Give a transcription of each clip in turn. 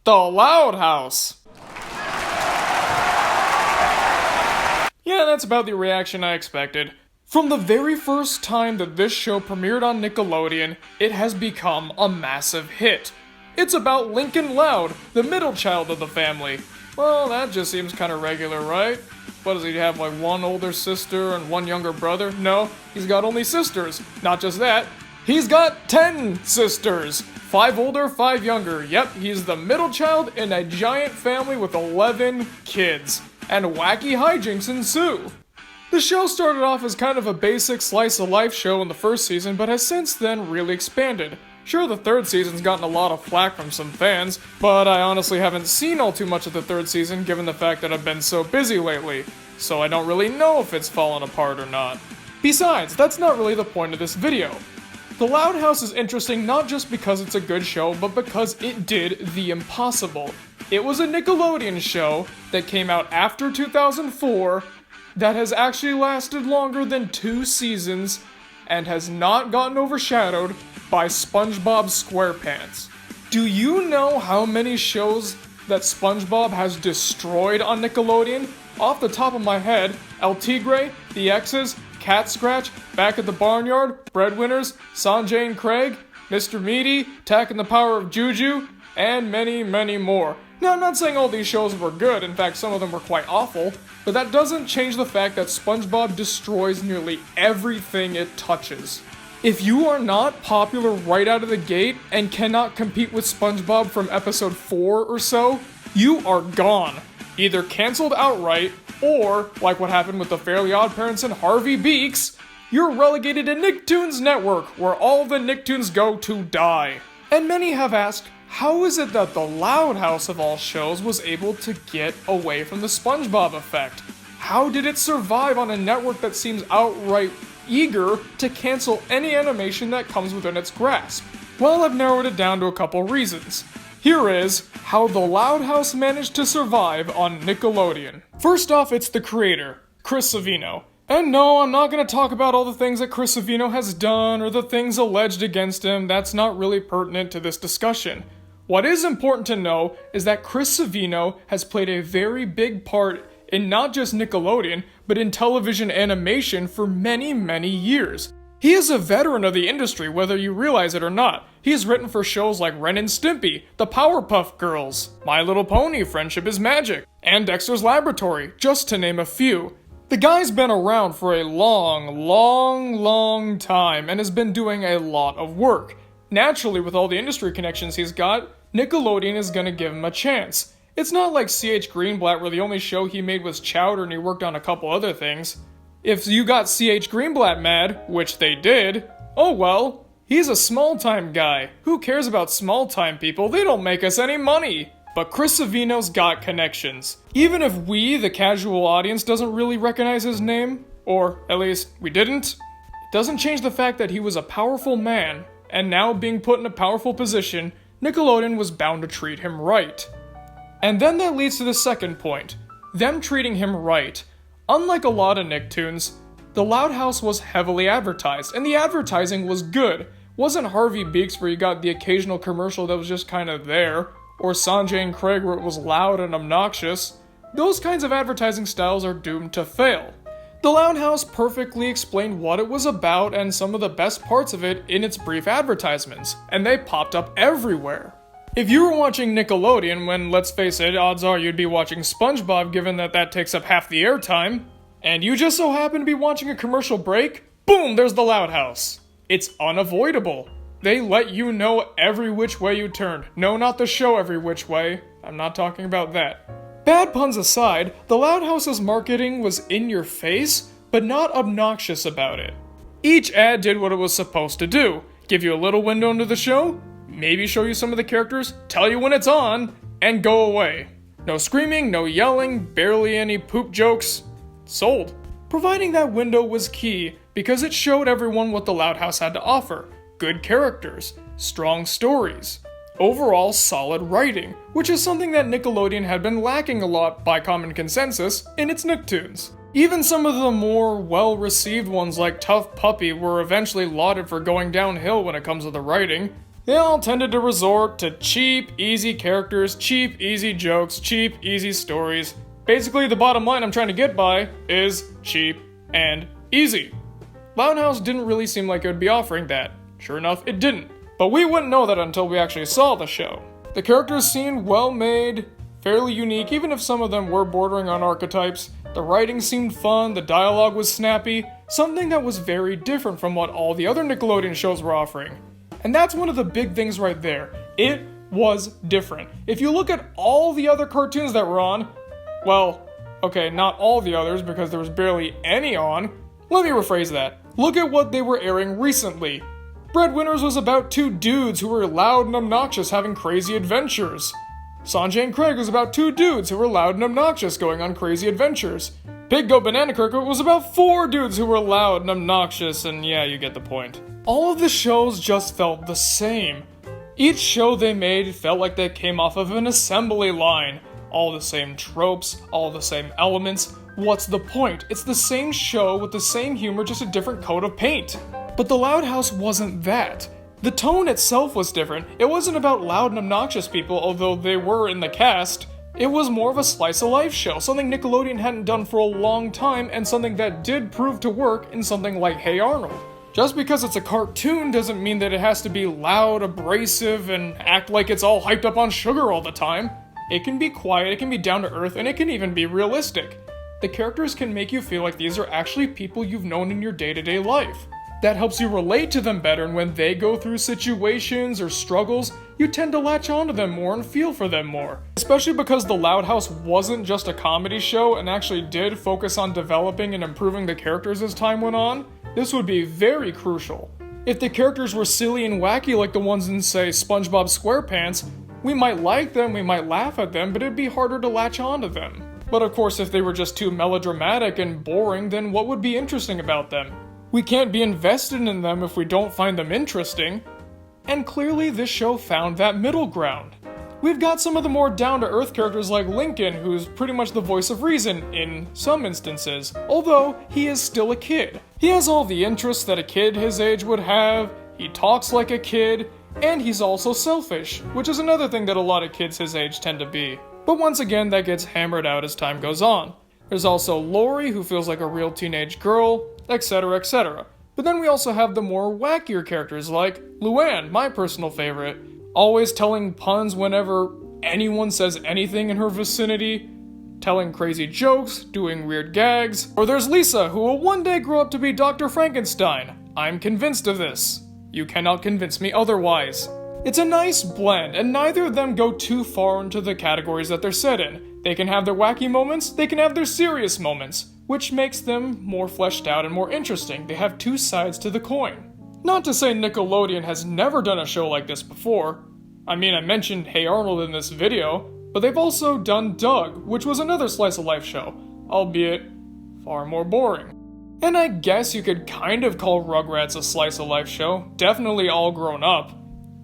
The Loud House. Yeah, that's about the reaction I expected. From the very first time that this show premiered on Nickelodeon, it has become a massive hit. It's about Lincoln Loud, the middle child of the family. Well, that just seems kind of regular, right? What does he have, like one older sister and one younger brother? No, he's got only sisters. Not just that, he's got 10 sisters. 5 older, 5 younger. Yep, he's the middle child in a giant family with 11 kids. And wacky hijinks ensue. The show started off as kind of a basic slice-of-life show in the first season, but has since then really expanded. Sure, the third season's gotten a lot of flack from some fans, but I honestly haven't seen all too much of the third season given the fact that I've been so busy lately, so I don't really know if it's fallen apart or not. Besides, that's not really the point of this video. The Loud House is interesting not just because it's a good show, but because it did the impossible. It was a Nickelodeon show that came out after 2004 that has actually lasted longer than 2 seasons and has not gotten overshadowed by SpongeBob SquarePants. Do you know how many shows that SpongeBob has destroyed on Nickelodeon? Off the top of my head, El Tigre, The X's, Cat Scratch, Back at the Barnyard, Breadwinners, Sanjay and Craig, Mr. Meaty, Tack and the Power of Juju, and many, many more. Now, I'm not saying all these shows were good, in fact some of them were quite awful, but that doesn't change the fact that SpongeBob destroys nearly everything it touches. If you are not popular right out of the gate and cannot compete with SpongeBob from episode 4 or so, you are gone. Either cancelled outright, or, like what happened with the Fairly Odd Parents and Harvey Beaks, you're relegated to Nicktoons Network, where all the Nicktoons go to die. And many have asked, how is it that the Loud House of all shows was able to get away from the SpongeBob effect? How did it survive on a network that seems outright eager to cancel any animation that comes within its grasp? Well, I've narrowed it down to a couple reasons. Here is how the Loud House managed to survive on Nickelodeon. First off, it's the creator, Chris Savino. And no, I'm not going to talk about all the things that Chris Savino has done or the things alleged against him. That's not really pertinent to this discussion. What is important to know is that Chris Savino has played a very big part in not just Nickelodeon, but in television animation for many, many years. He is a veteran of the industry, whether you realize it or not. He has written for shows like Ren and Stimpy, The Powerpuff Girls, My Little Pony, Friendship is Magic, and Dexter's Laboratory, just to name a few. The guy's been around for a long time and has been doing a lot of work. Naturally, with all the industry connections he's got, Nickelodeon is gonna give him a chance. It's not like C.H. Greenblatt where the only show he made was Chowder and he worked on a couple other things. If you got C.H. Greenblatt mad, which they did, oh well, he's a small-time guy. Who cares about small-time people? They don't make us any money. But Chris Savino's got connections. Even if we, the casual audience, doesn't really recognize his name, or at least we didn't, it doesn't change the fact that he was a powerful man, and now being put in a powerful position, Nickelodeon was bound to treat him right. And then that leads to the second point, them treating him right. Unlike a lot of Nicktoons, the Loud House was heavily advertised, and the advertising was good. Wasn't Harvey Beaks where you got the occasional commercial that was just kind of there, or Sanjay and Craig where it was loud and obnoxious. Those kinds of advertising styles are doomed to fail. The Loud House perfectly explained what it was about and some of the best parts of it in its brief advertisements, and they popped up everywhere. If you were watching Nickelodeon when, let's face it, odds are you'd be watching SpongeBob given that that takes up half the airtime, and you just so happen to be watching a commercial break, boom, there's the Loud House. It's unavoidable. They let you know every which way you turn. No, not the show Every Which Way. I'm not talking about that. Bad puns aside, the Loud House's marketing was in your face, but not obnoxious about it. Each ad did what it was supposed to do. Give you a little window into the show, maybe show you some of the characters, tell you when it's on, and go away. No screaming, no yelling, barely any poop jokes. Sold. Providing that window was key because it showed everyone what the Loud House had to offer. Good characters, strong stories, overall solid writing, which is something that Nickelodeon had been lacking a lot by common consensus in its Nicktoons. Even some of the more well-received ones like Tough Puppy were eventually lauded for going downhill when it comes to the writing. They all tended to resort to cheap, easy characters, cheap, easy jokes, cheap, easy stories. Basically, the bottom line I'm trying to get by is cheap and easy. Loud House didn't really seem like it would be offering that. Sure enough, it didn't. But we wouldn't know that until we actually saw the show. The characters seemed well made, fairly unique, even if some of them were bordering on archetypes. The writing seemed fun, the dialogue was snappy, something that was very different from what all the other Nickelodeon shows were offering. And that's one of the big things right there. It was different. If you look at all the other cartoons that were on, well, okay, not all the others because there was barely any on. Let me rephrase that. Look at what they were airing recently. Breadwinners was about two dudes who were loud and obnoxious having crazy adventures. Sanjay and Craig was about two dudes who were loud and obnoxious going on crazy adventures. Big Go Banana Kirkwood was about four dudes who were loud and obnoxious, and yeah, you get the point. All of the shows just felt the same. Each show they made felt like they came off of an assembly line. All the same tropes, all the same elements. What's the point? It's the same show with the same humor, just a different coat of paint. But the Loud House wasn't that. The tone itself was different. It wasn't about loud and obnoxious people, although they were in the cast. It was more of a slice of life show, something Nickelodeon hadn't done for a long time, and something that did prove to work in something like Hey Arnold. Just because it's a cartoon doesn't mean that it has to be loud, abrasive, and act like it's all hyped up on sugar all the time. It can be quiet, it can be down to earth, and it can even be realistic. The characters can make you feel like these are actually people you've known in your day-to-day life. That helps you relate to them better, and when they go through situations or struggles, you tend to latch onto them more and feel for them more. Especially because The Loud House wasn't just a comedy show and actually did focus on developing and improving the characters as time went on, this would be very crucial. If the characters were silly and wacky like the ones in, say, SpongeBob SquarePants, we might like them, we might laugh at them, but it'd be harder to latch onto them. But of course, if they were just too melodramatic and boring, then what would be interesting about them? We can't be invested in them if we don't find them interesting. And clearly this show found that middle ground. We've got some of the more down-to-earth characters like Lincoln, who's pretty much the voice of reason in some instances, although he is still a kid. He has all the interests that a kid his age would have, he talks like a kid, and he's also selfish, which is another thing that a lot of kids his age tend to be. But once again, that gets hammered out as time goes on. There's also Lori, who feels like a real teenage girl, etc., etc. But then we also have the more wackier characters like Luann, my personal favorite, always telling puns whenever anyone says anything in her vicinity, telling crazy jokes, doing weird gags. Or there's Lisa, who will one day grow up to be Dr. Frankenstein. I'm convinced of this. You cannot convince me otherwise. It's a nice blend, and neither of them go too far into the categories that they're set in. They can have their wacky moments, they can have their serious moments, which makes them more fleshed out and more interesting. They have two sides to the coin. Not to say Nickelodeon has never done a show like this before. I mean, I mentioned Hey Arnold in this video, but they've also done Doug, which was another slice of life show, albeit far more boring. And I guess you could kind of call Rugrats a slice of life show, definitely All Grown Up.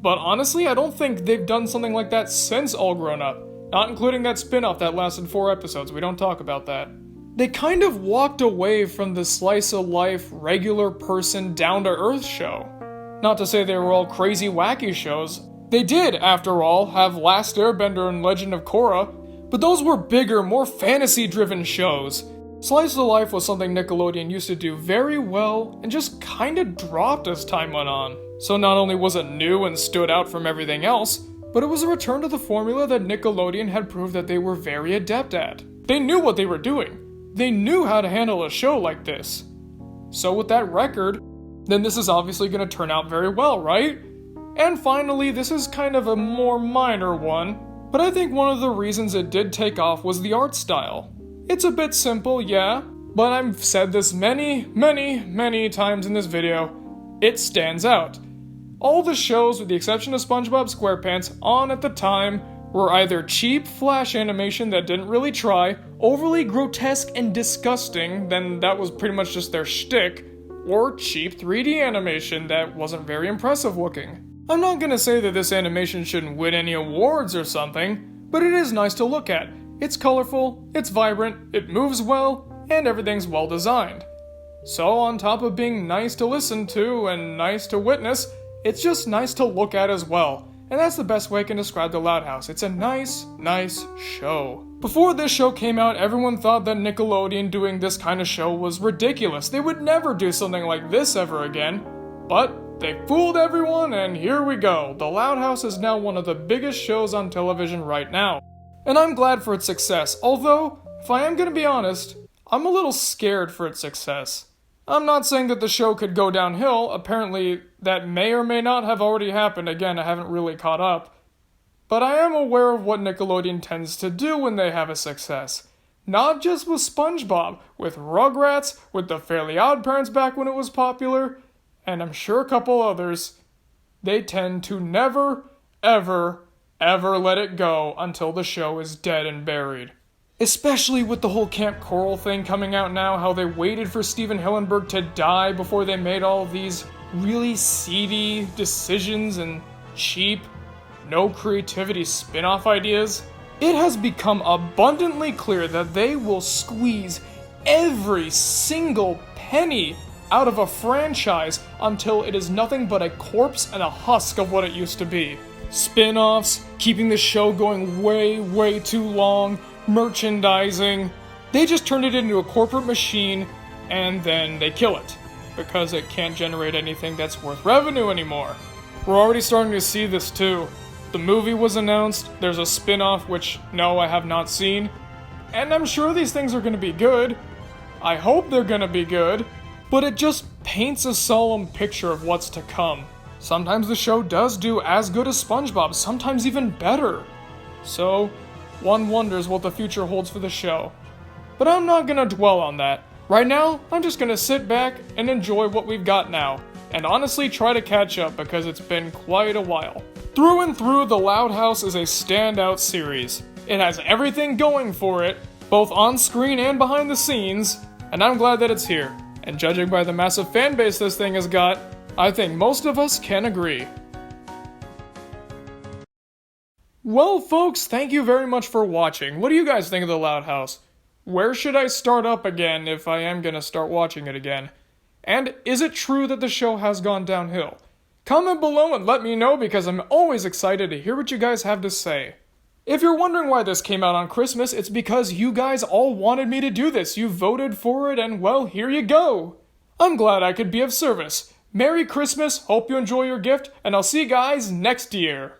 But honestly, I don't think they've done something like that since All Grown Up, not including that spin-off that lasted 4 episodes, we don't talk about that. They kind of walked away from the slice of life, regular person, down-to-earth show. Not to say they were all crazy wacky shows. They did, after all, have Last Airbender and Legend of Korra, but those were bigger, more fantasy-driven shows. Slice of life was something Nickelodeon used to do very well and just kinda dropped as time went on. So not only was it new and stood out from everything else, but it was a return to the formula that Nickelodeon had proved that they were very adept at. They knew what they were doing. They knew how to handle a show like this. So with that record, then this is obviously going to turn out very well, right? And finally, this is kind of a more minor one, but I think one of the reasons it did take off was the art style. It's a bit simple, yeah, but I've said this many times in this video, it stands out. All the shows, with the exception of SpongeBob SquarePants, on at the time were either cheap flash animation that didn't really try, overly grotesque and disgusting, then that was pretty much just their shtick, or cheap 3D animation that wasn't very impressive looking. I'm not gonna say that this animation shouldn't win any awards or something, but it is nice to look at. It's colorful, it's vibrant, it moves well, and everything's well designed. So on top of being nice to listen to and nice to witness, It's just nice to look at as well. And that's the best way I can describe the Loud House. It's a nice show. Before this show came out, everyone thought that Nickelodeon doing this kind of show was ridiculous. They would never do something like this ever again. But they fooled everyone, and here we go. The Loud House is now one of the biggest shows on television right now. And I'm glad for its success, although, if I am gonna be honest, I'm a little scared for its success. I'm not saying that the show could go downhill. Apparently, that may or may not have already happened. Again, I haven't really caught up. But I am aware of what Nickelodeon tends to do when they have a success. Not just with SpongeBob, with Rugrats, with the Fairly OddParents back when it was popular, and I'm sure a couple others. They tend to never, ever let it go until the show is dead and buried. Especially with the whole Camp Coral thing coming out now, how they waited for Steven Hillenburg to die before they made all of these really seedy decisions and cheap, no creativity spin-off ideas. It has become abundantly clear that they will squeeze every single penny out of a franchise until it is nothing but a corpse and a husk of what it used to be. Spin-offs, keeping the show going way too long, merchandising. They just turned it into a corporate machine and then they kill it because it can't generate anything that's worth revenue anymore. We're already starting to see this too. The movie was announced, there's a spin-off which, no, I have not seen, and I'm sure these things are gonna be good. I hope they're gonna be good, but it just paints a solemn picture of what's to come. Sometimes the show does do as good as SpongeBob, sometimes even better. So, one wonders what the future holds for the show. But I'm not gonna dwell on that. Right now, I'm just gonna sit back and enjoy what we've got now, and honestly try to catch up because it's been quite a while. Through and through, The Loud House is a standout series. It has everything going for it, both on screen and behind the scenes, and I'm glad that it's here. And judging by the massive fan base this thing has got, I think most of us can agree. Well, folks, thank you very much for watching. What do you guys think of The Loud House? Where should I start up again if I am gonna start watching it again? And is it true that the show has gone downhill? Comment below and let me know because I'm always excited to hear what you guys have to say. If you're wondering why this came out on Christmas, it's because you guys all wanted me to do this. You voted for it and, well, here you go. I'm glad I could be of service. Merry Christmas, hope you enjoy your gift, and I'll see you guys next year.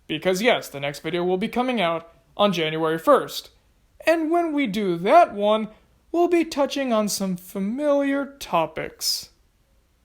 Because yes, the next video will be coming out on January 1st. And when we do that one, we'll be touching on some familiar topics.